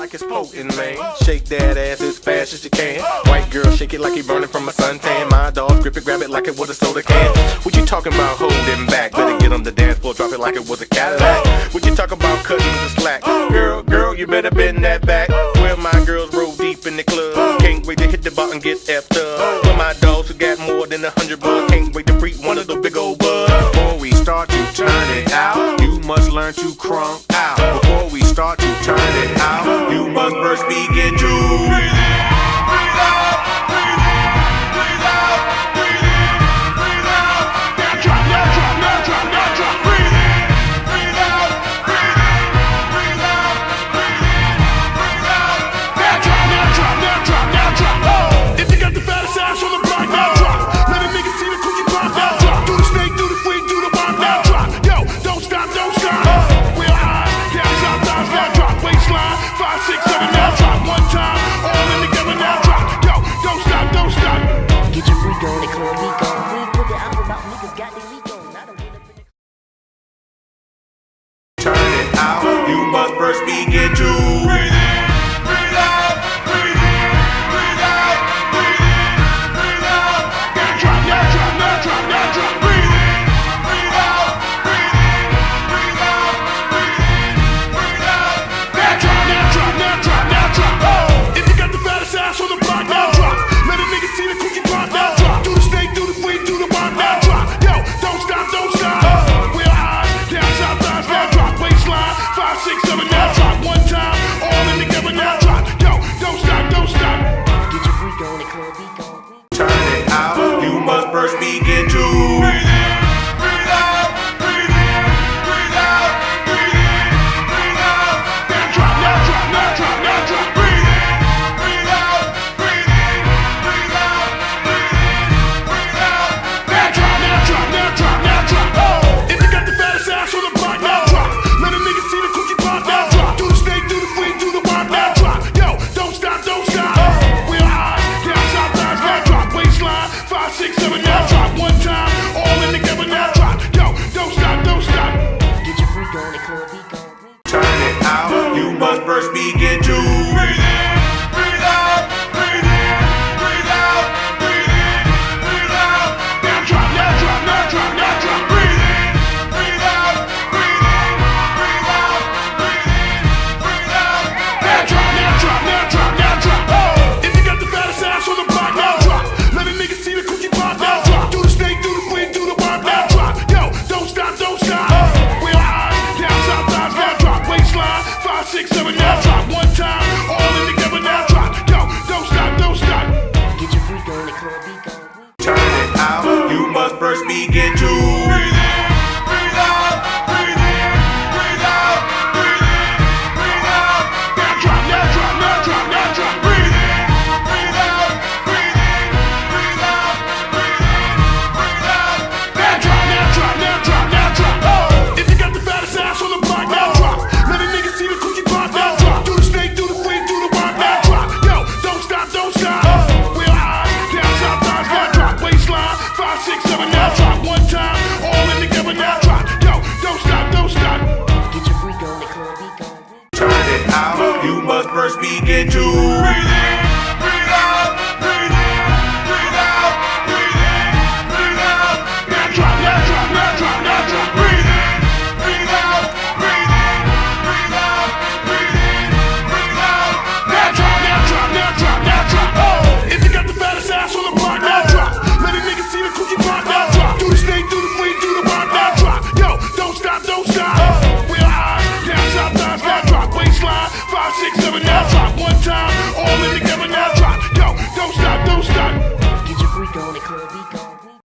like it's potent, man. Shake that ass as fast as you can. White girl, shake it like he burning from a suntan. My dog, grip it, grab it like it was a soda can. What you talking about holding back? Better get on the dance floor, drop it like it was a Cadillac. What you talking about cutting the slack? Girl, you better bend that back. Where my girls roll deep in the club. Can't wait to hit the bar and get effed up. For my dogs who got more than 100 bucks. Can't wait to freak one of those big old bugs. Before we start to turn it out, you must learn to crunk out. Before we start to turn it out, you must first begin to breathe in, breathe out, breathe in, breathe out, breathe in, breathe out. Now drop, now drop, now drop, now drop. Breathe in, breathe out, breathe in, breathe out, breathe in, breathe out. Now drop, now drop, now drop, now drop. Oh, if you got the fattest ass on the block, now drop. Let a nigga see the cookie pop, now drop. Do the snake, do the freak, do the bomb, now drop. Yo, don't stop, don't stop. Real high, down south, thighs, now drop. Waistline, 5, 6, 7, now drop. One time, all in together, now drop. Yo, don't stop, don't stop. Get your freak on the club, we gon' we put the album out, niggas got their leak on. I don't get up in the turn it out, you must first begin to breathe in, breathe out, breathe in, breathe out, breathe in, breathe out. Now drop, now drop, now drop, now drop. Breathe in, breathe out, breathe in, breathe out, breathe in, breathe out. Now drop, now drop, now drop, now drop. Oh, if you got the fattest ass on the block, now drop. Let a nigga see the cookie pop, now drop. Do the snake, do the freak, do the bomb, now drop. Yo, don't stop, don't stop. Real high, down south, thighs, now drop. Waistline, 5, 6, 7, now drop. One time, all in together, now drop. Yo, don't stop, don't stop. get your freak on the club, we gon' Turn it out, you must first begin to breathe in, breathe out, breathe in, breathe out, breathe in, breathe out. Now drop, now drop, now drop, now drop. Breathe in, breathe out, breathe in, breathe out, breathe in, breathe out. Now drop, now drop, now drop, now drop. Oh, if you got the fattest ass on the block, now drop. Let a nigga see the cookie pop, now drop. Do the snake, do the freak, do the bomb, now drop. Yo, don't stop, don't stop. Real high, down south, thighs, now drop. Waistline, 5, 6, 7, now drop. One time, all in together, now drop. Yo, don't stop, don't stop. get your freak on the club, we gon' Turn it out, you must first begin to breathe in, breathe out, breathe in, breathe out, breathe in, breathe out. Now drop, now drop, now drop, now drop. Breathe in, breathe out, breathe in, breathe out, breathe in, breathe out. Now drop, now drop, now drop, now drop. Oh, if you got the fattest ass on the block, now drop. Let a nigga see the cookie pop, now drop. Do the snake, do the freak, do the bomb, now drop. Yo, don't stop, don't stop. Real high, down south, thighs, now drop. Waistline, 5, 6, 7, now drop. One time, all in together, now drop. Yo, don't stop, don't stop. get your freak on the club, we gon' Turn it out, you must first begin to breathe in, breathe out, breathe in, breathe out, breathe in, breathe out. Now drop, now drop, now drop, now drop. Breathe in, breathe out, breathe in, breathe out, breathe in, breathe out. Now drop, now drop, now drop, now drop. Oh, if you got the fattest ass on the block, now drop. Let a nigga see the cookie pop, now drop. Do the snake, do the freak, do the bomb, now drop. Yo, don't stop, don't stop. Real high, down south, thighs, now drop. Waistline, 5, 6, 7, now drop. One time, all in together, now drop. Yo, don't stop, don't stop. get your freak on the club, we gon' Turn it out, you must first begin to breathe in, breathe out, breathe in, breathe out, breathe in, breathe out. Now drop, now drop, now drop, now drop. Breathe in, breathe out, breathe in, breathe out, breathe in, breathe out. Now drop, now drop, now drop, now drop. Oh, if you got the fattest ass on the block, now drop. Let a nigga see the cookie pop, now drop. Do the snake, do the freak, do the bomb, now drop. Yo, don't stop, don't stop. Real high, down south, thighs, now drop. Waistline, 5, 6, 7, now drop. One time, all in together.